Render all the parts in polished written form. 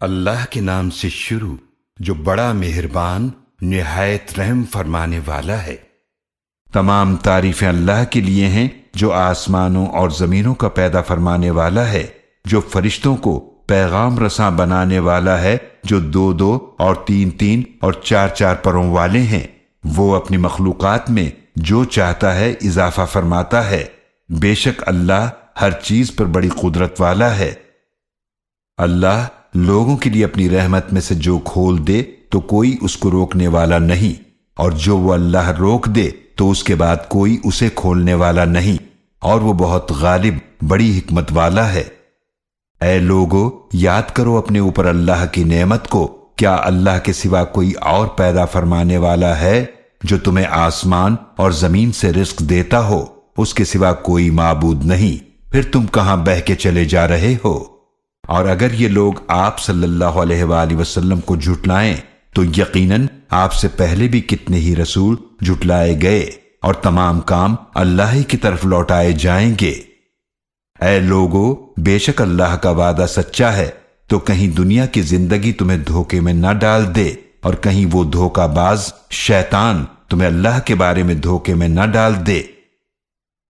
اللہ کے نام سے شروع جو بڑا مہربان نہایت رحم فرمانے والا ہے۔ تمام تعریفیں اللہ کے لیے ہیں جو آسمانوں اور زمینوں کا پیدا فرمانے والا ہے، جو فرشتوں کو پیغام رساں بنانے والا ہے، جو دو دو اور تین تین اور چار چار پروں والے ہیں۔ وہ اپنی مخلوقات میں جو چاہتا ہے اضافہ فرماتا ہے۔ بے شک اللہ ہر چیز پر بڑی قدرت والا ہے۔ اللہ لوگوں کے لیے اپنی رحمت میں سے جو کھول دے تو کوئی اس کو روکنے والا نہیں، اور جو وہ اللہ روک دے تو اس کے بعد کوئی اسے کھولنے والا نہیں، اور وہ بہت غالب بڑی حکمت والا ہے۔ اے لوگو، یاد کرو اپنے اوپر اللہ کی نعمت کو۔ کیا اللہ کے سوا کوئی اور پیدا فرمانے والا ہے جو تمہیں آسمان اور زمین سے رزق دیتا ہو؟ اس کے سوا کوئی معبود نہیں، پھر تم کہاں بہہ کے چلے جا رہے ہو؟ اور اگر یہ لوگ آپ صلی اللہ علیہ وآلہ وسلم کو جھٹلائیں تو یقیناً آپ سے پہلے بھی کتنے ہی رسول جھٹلائے گئے، اور تمام کام اللہ ہی کی طرف لوٹائے جائیں گے۔ اے لوگو، بے شک اللہ کا وعدہ سچا ہے، تو کہیں دنیا کی زندگی تمہیں دھوکے میں نہ ڈال دے، اور کہیں وہ دھوکہ باز شیطان تمہیں اللہ کے بارے میں دھوکے میں نہ ڈال دے۔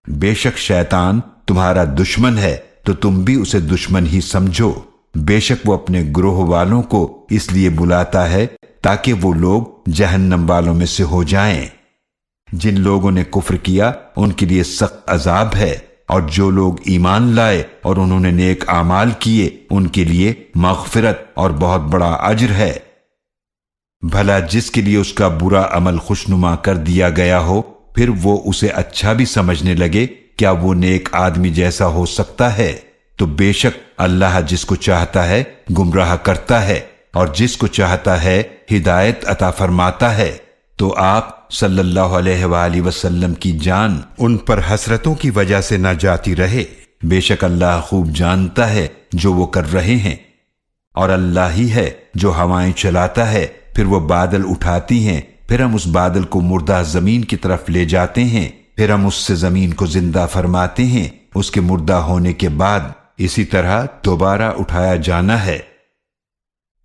بے شک شیطان تمہارا دشمن ہے، تو تم بھی اسے دشمن ہی سمجھو۔ بے شک وہ اپنے گروہ والوں کو اس لیے بلاتا ہے تاکہ وہ لوگ جہنم والوں میں سے ہو جائیں۔ جن لوگوں نے کفر کیا ان کے لیے سخت عذاب ہے، اور جو لوگ ایمان لائے اور انہوں نے نیک اعمال کیے ان کے لیے مغفرت اور بہت بڑا اجر ہے۔ بھلا جس کے لیے اس کا برا عمل خوشنما کر دیا گیا ہو، پھر وہ اسے اچھا بھی سمجھنے لگے، کیا وہ نیک آدمی جیسا ہو سکتا ہے؟ تو بے شک اللہ جس کو چاہتا ہے گمراہ کرتا ہے، اور جس کو چاہتا ہے ہدایت عطا فرماتا ہے۔ تو آپ صلی اللہ علیہ وآلہ وسلم کی جان ان پر حسرتوں کی وجہ سے نہ جاتی رہے۔ بے شک اللہ خوب جانتا ہے جو وہ کر رہے ہیں۔ اور اللہ ہی ہے جو ہوائیں چلاتا ہے، پھر وہ بادل اٹھاتی ہیں، پھر ہم اس بادل کو مردہ زمین کی طرف لے جاتے ہیں، پھر ہم اس سے زمین کو زندہ فرماتے ہیں اس کے مردہ ہونے کے بعد، اسی طرح دوبارہ اٹھایا جانا ہے۔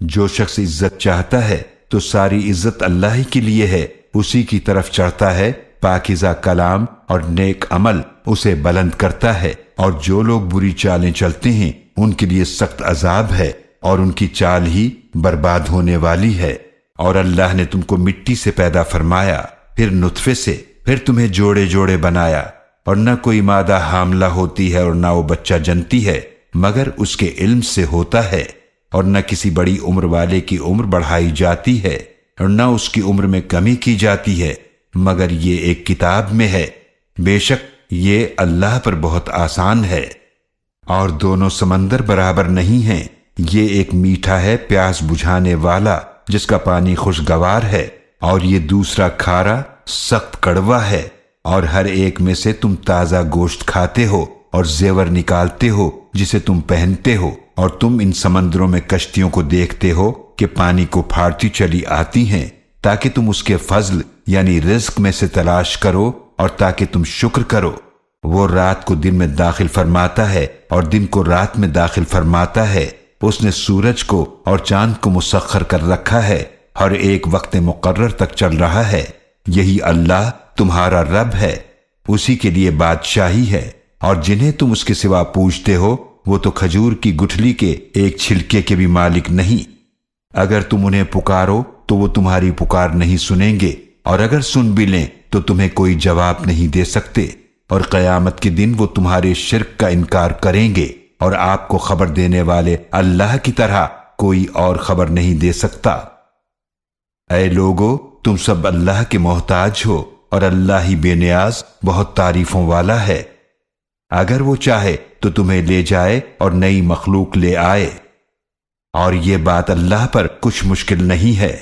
جو شخص عزت چاہتا ہے تو ساری عزت اللہ ہی کے لیے ہے، اسی کی طرف چڑھتا ہے۔ پاکیزہ کلام اور نیک عمل اسے بلند کرتا ہے، اور جو لوگ بری چالیں چلتے ہیں ان کے لیے سخت عذاب ہے، اور ان کی چال ہی برباد ہونے والی ہے۔ اور اللہ نے تم کو مٹی سے پیدا فرمایا، پھر نطفے سے، پھر تمہیں جوڑے جوڑے بنایا، اور نہ کوئی مادہ حاملہ ہوتی ہے اور نہ وہ بچہ جنتی ہے مگر اس کے علم سے ہوتا ہے، اور نہ کسی بڑی عمر والے کی عمر بڑھائی جاتی ہے اور نہ اس کی عمر میں کمی کی جاتی ہے، مگر یہ ایک کتاب میں ہے۔ بے شک یہ اللہ پر بہت آسان ہے۔ اور دونوں سمندر برابر نہیں ہیں، یہ ایک میٹھا ہے پیاس بجھانے والا جس کا پانی خوشگوار ہے، اور یہ دوسرا کھارا سخت کڑوا ہے۔ اور ہر ایک میں سے تم تازہ گوشت کھاتے ہو اور زیور نکالتے ہو جسے تم پہنتے ہو، اور تم ان سمندروں میں کشتیوں کو دیکھتے ہو کہ پانی کو پھاڑتی چلی آتی ہیں، تاکہ تم اس کے فضل یعنی رزق میں سے تلاش کرو، اور تاکہ تم شکر کرو۔ وہ رات کو دن میں داخل فرماتا ہے اور دن کو رات میں داخل فرماتا ہے۔ اس نے سورج کو اور چاند کو مسخر کر رکھا ہے، ہر ایک وقت مقرر تک چل رہا ہے۔ یہی اللہ تمہارا رب ہے، اسی کے لیے بادشاہی ہے۔ اور جنہیں تم اس کے سوا پوچھتے ہو وہ تو کھجور کی گٹھلی کے ایک چھلکے کے بھی مالک نہیں۔ اگر تم انہیں پکارو تو وہ تمہاری پکار نہیں سنیں گے، اور اگر سن بھی لیں تو تمہیں کوئی جواب نہیں دے سکتے، اور قیامت کے دن وہ تمہارے شرک کا انکار کریں گے، اور آپ کو خبر دینے والے اللہ کی طرح کوئی اور خبر نہیں دے سکتا۔ اے لوگو، تم سب اللہ کے محتاج ہو، اور اللہ ہی بے نیاز بہت تعریفوں والا ہے۔ اگر وہ چاہے تو تمہیں لے جائے اور نئی مخلوق لے آئے، اور یہ بات اللہ پر کچھ مشکل نہیں ہے۔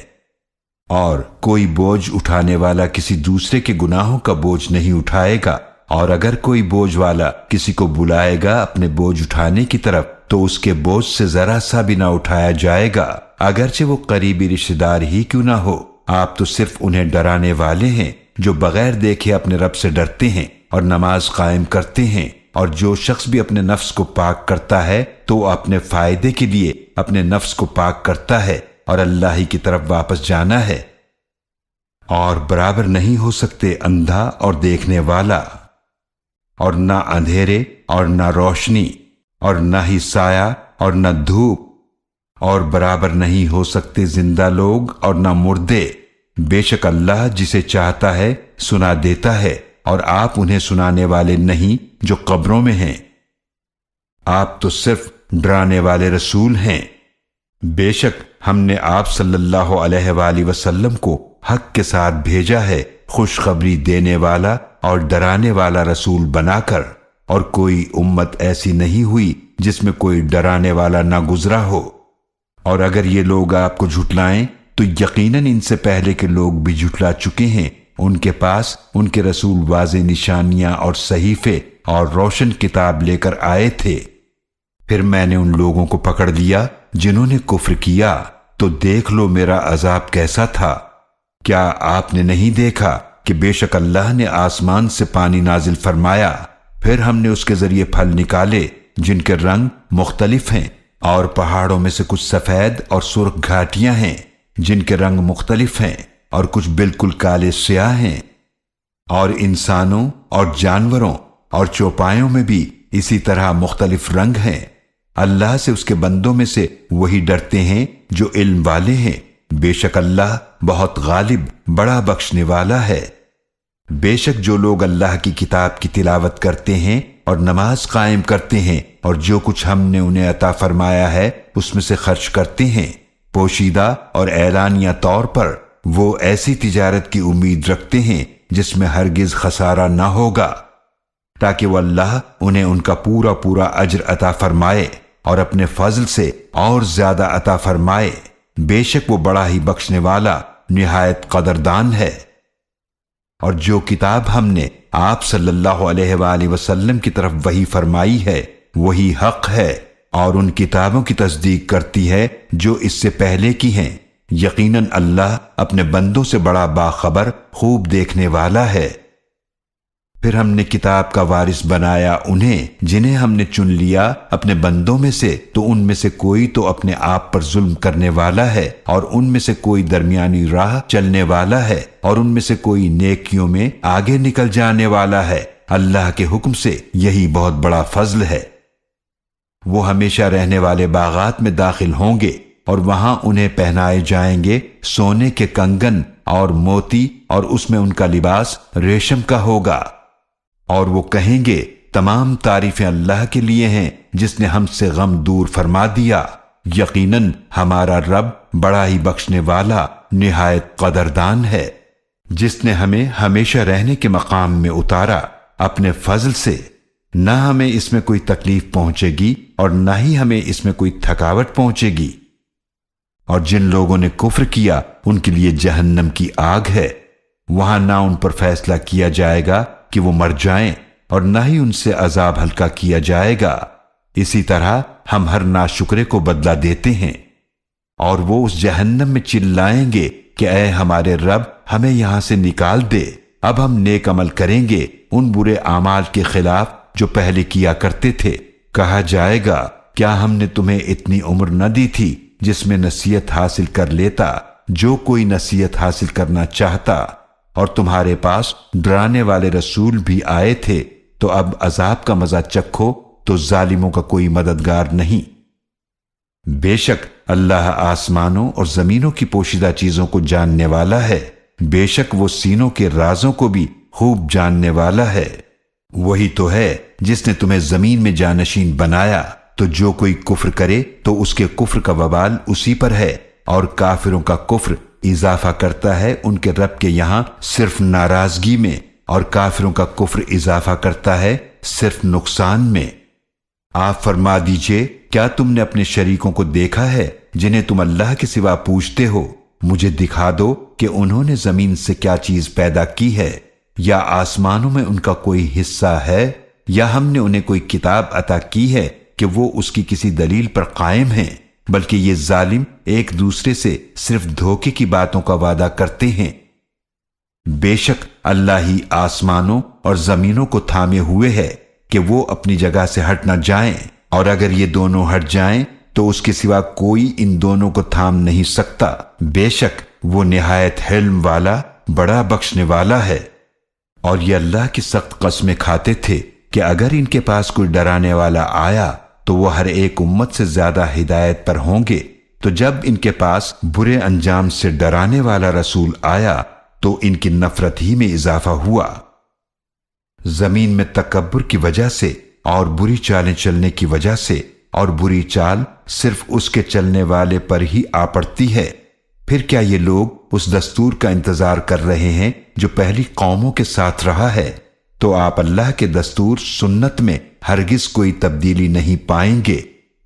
اور کوئی بوجھ اٹھانے والا کسی دوسرے کے گناہوں کا بوجھ نہیں اٹھائے گا، اور اگر کوئی بوجھ والا کسی کو بلائے گا اپنے بوجھ اٹھانے کی طرف تو اس کے بوجھ سے ذرا سا بھی نہ اٹھایا جائے گا، اگرچہ وہ قریبی رشتہ دار ہی کیوں نہ ہو۔ آپ تو صرف انہیں ڈرانے والے ہیں جو بغیر دیکھے اپنے رب سے ڈرتے ہیں اور نماز قائم کرتے ہیں، اور جو شخص بھی اپنے نفس کو پاک کرتا ہے تو وہ اپنے فائدے کے لیے اپنے نفس کو پاک کرتا ہے اور اللہ ہی کی طرف واپس جانا ہے۔ اور برابر نہیں ہو سکتے اندھا اور دیکھنے والا، اور نہ اندھیرے اور نہ روشنی، اور نہ ہی سایہ اور نہ دھوپ، اور برابر نہیں ہو سکتے زندہ لوگ اور نہ مردے۔ بے شک اللہ جسے چاہتا ہے سنا دیتا ہے، اور آپ انہیں سنانے والے نہیں جو قبروں میں ہیں۔ آپ تو صرف ڈرانے والے رسول ہیں۔ بے شک ہم نے آپ صلی اللہ علیہ وآلہ وسلم کو حق کے ساتھ بھیجا ہے، خوشخبری دینے والا اور ڈرانے والا رسول بنا کر، اور کوئی امت ایسی نہیں ہوئی جس میں کوئی ڈرانے والا نہ گزرا ہو۔ اور اگر یہ لوگ آپ کو جھٹلائیں تو یقیناً ان سے پہلے کے لوگ بھی جھٹلا چکے ہیں۔ ان کے پاس ان کے رسول واضح نشانیاں اور صحیفے اور روشن کتاب لے کر آئے تھے۔ پھر میں نے ان لوگوں کو پکڑ لیا جنہوں نے کفر کیا، تو دیکھ لو میرا عذاب کیسا تھا۔ کیا آپ نے نہیں دیکھا کہ بے شک اللہ نے آسمان سے پانی نازل فرمایا، پھر ہم نے اس کے ذریعے پھل نکالے جن کے رنگ مختلف ہیں، اور پہاڑوں میں سے کچھ سفید اور سرخ گھاٹیاں ہیں جن کے رنگ مختلف ہیں، اور کچھ بالکل کالے سیاہ ہیں۔ اور انسانوں اور جانوروں اور چوپایوں میں بھی اسی طرح مختلف رنگ ہیں۔ اللہ سے اس کے بندوں میں سے وہی ڈرتے ہیں جو علم والے ہیں۔ بے شک اللہ بہت غالب بڑا بخشنے والا ہے۔ بے شک جو لوگ اللہ کی کتاب کی تلاوت کرتے ہیں اور نماز قائم کرتے ہیں اور جو کچھ ہم نے انہیں عطا فرمایا ہے اس میں سے خرچ کرتے ہیں، پوشیدہ اور اعلانیہ طور پر، وہ ایسی تجارت کی امید رکھتے ہیں جس میں ہرگز خسارہ نہ ہوگا، تاکہ وہ اللہ انہیں ان کا پورا پورا اجر عطا فرمائے اور اپنے فضل سے اور زیادہ عطا فرمائے۔ بے شک وہ بڑا ہی بخشنے والا نہایت قدردان ہے۔ اور جو کتاب ہم نے آپ صلی اللہ علیہ وآلہ وسلم کی طرف وحی فرمائی ہے وہی حق ہے، اور ان کتابوں کی تصدیق کرتی ہے جو اس سے پہلے کی ہیں۔ یقیناً اللہ اپنے بندوں سے بڑا باخبر خوب دیکھنے والا ہے۔ پھر ہم نے کتاب کا وارث بنایا انہیں جنہیں ہم نے چن لیا اپنے بندوں میں سے، تو ان میں سے کوئی تو اپنے آپ پر ظلم کرنے والا ہے، اور ان میں سے کوئی درمیانی راہ چلنے والا ہے، اور ان میں سے کوئی نیکیوں میں آگے نکل جانے والا ہے۔ اللہ کے حکم سے یہی بہت بڑا فضل ہے۔ وہ ہمیشہ رہنے والے باغات میں داخل ہوں گے، اور وہاں انہیں پہنائے جائیں گے سونے کے کنگن اور موتی، اور اس میں ان کا لباس ریشم کا ہوگا۔ اور وہ کہیں گے تمام تعریفیں اللہ کے لیے ہیں جس نے ہم سے غم دور فرما دیا۔ یقیناً ہمارا رب بڑا ہی بخشنے والا نہایت قدردان ہے، جس نے ہمیں ہمیشہ رہنے کے مقام میں اتارا اپنے فضل سے۔ نہ ہمیں اس میں کوئی تکلیف پہنچے گی اور نہ ہی ہمیں اس میں کوئی تھکاوٹ پہنچے گی۔ اور جن لوگوں نے کفر کیا ان کے لیے جہنم کی آگ ہے، وہاں نہ ان پر فیصلہ کیا جائے گا کہ وہ مر جائیں، اور نہ ہی ان سے عذاب ہلکا کیا جائے گا۔ اسی طرح ہم ہر ناشکرے کو بدلہ دیتے ہیں۔ اور وہ اس جہنم میں چلائیں گے کہ اے ہمارے رب ہمیں یہاں سے نکال دے، اب ہم نیک عمل کریں گے ان برے اعمال کے خلاف جو پہلے کیا کرتے تھے۔ کہا جائے گا کیا ہم نے تمہیں اتنی عمر نہ دی تھی جس میں نصیحت حاصل کر لیتا جو کوئی نصیحت حاصل کرنا چاہتا، اور تمہارے پاس ڈرانے والے رسول بھی آئے تھے، تو اب عذاب کا مزہ چکھو تو ظالموں کا کوئی مددگار نہیں۔ بے شک اللہ آسمانوں اور زمینوں کی پوشیدہ چیزوں کو جاننے والا ہے، بے شک وہ سینوں کے رازوں کو بھی خوب جاننے والا ہے۔ وہی تو ہے جس نے تمہیں زمین میں جانشین بنایا، تو جو کوئی کفر کرے تو اس کے کفر کا وبال اسی پر ہے، اور کافروں کا کفر اضافہ کرتا ہے ان کے رب کے یہاں صرف ناراضگی میں، اور کافروں کا کفر اضافہ کرتا ہے صرف نقصان میں۔ آپ فرما دیجئے کیا تم نے اپنے شریکوں کو دیکھا ہے جنہیں تم اللہ کے سوا پوجتے ہو؟ مجھے دکھا دو کہ انہوں نے زمین سے کیا چیز پیدا کی ہے، یا آسمانوں میں ان کا کوئی حصہ ہے، یا ہم نے انہیں کوئی کتاب عطا کی ہے کہ وہ اس کی کسی دلیل پر قائم ہیں، بلکہ یہ ظالم ایک دوسرے سے صرف دھوکے کی باتوں کا وعدہ کرتے ہیں۔ بے شک اللہ ہی آسمانوں اور زمینوں کو تھامے ہوئے ہے کہ وہ اپنی جگہ سے ہٹ نہ جائیں، اور اگر یہ دونوں ہٹ جائیں تو اس کے سوا کوئی ان دونوں کو تھام نہیں سکتا۔ بے شک وہ نہایت حلم والا، بڑا بخشنے والا ہے۔ اور یہ اللہ کی سخت قسمیں کھاتے تھے کہ اگر ان کے پاس کوئی ڈرانے والا آیا تو وہ ہر ایک امت سے زیادہ ہدایت پر ہوں گے، تو جب ان کے پاس برے انجام سے ڈرانے والا رسول آیا تو ان کی نفرت ہی میں اضافہ ہوا۔ زمین میں تکبر کی وجہ سے اور بری چالیں چلنے کی وجہ سے، اور بری چال صرف اس کے چلنے والے پر ہی آ پڑتی ہے، پھر کیا یہ لوگ اس دستور کا انتظار کر رہے ہیں جو پہلی قوموں کے ساتھ رہا ہے؟ تو آپ اللہ کے دستور سنت میں ہرگز کوئی تبدیلی نہیں پائیں گے،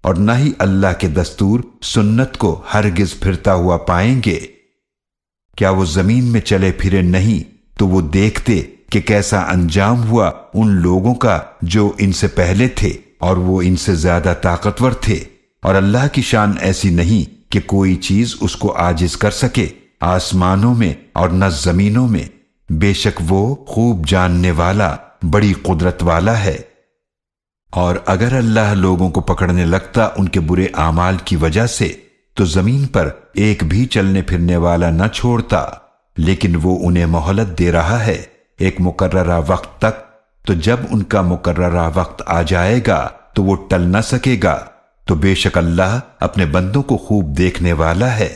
اور نہ ہی اللہ کے دستور سنت کو ہرگز پھرتا ہوا پائیں گے۔ کیا وہ زمین میں چلے پھرے نہیں تو وہ دیکھتے کہ کیسا انجام ہوا ان لوگوں کا جو ان سے پہلے تھے، اور وہ ان سے زیادہ طاقتور تھے۔ اور اللہ کی شان ایسی نہیں کہ کوئی چیز اس کو عاجز کر سکے، آسمانوں میں اور نہ زمینوں میں، بے شک وہ خوب جاننے والا، بڑی قدرت والا ہے۔ اور اگر اللہ لوگوں کو پکڑنے لگتا ان کے برے اعمال کی وجہ سے تو زمین پر ایک بھی چلنے پھرنے والا نہ چھوڑتا، لیکن وہ انہیں مہلت دے رہا ہے ایک مقررہ وقت تک، تو جب ان کا مقررہ وقت آ جائے گا تو وہ ٹل نہ سکے گا، تو بے شک اللہ اپنے بندوں کو خوب دیکھنے والا ہے۔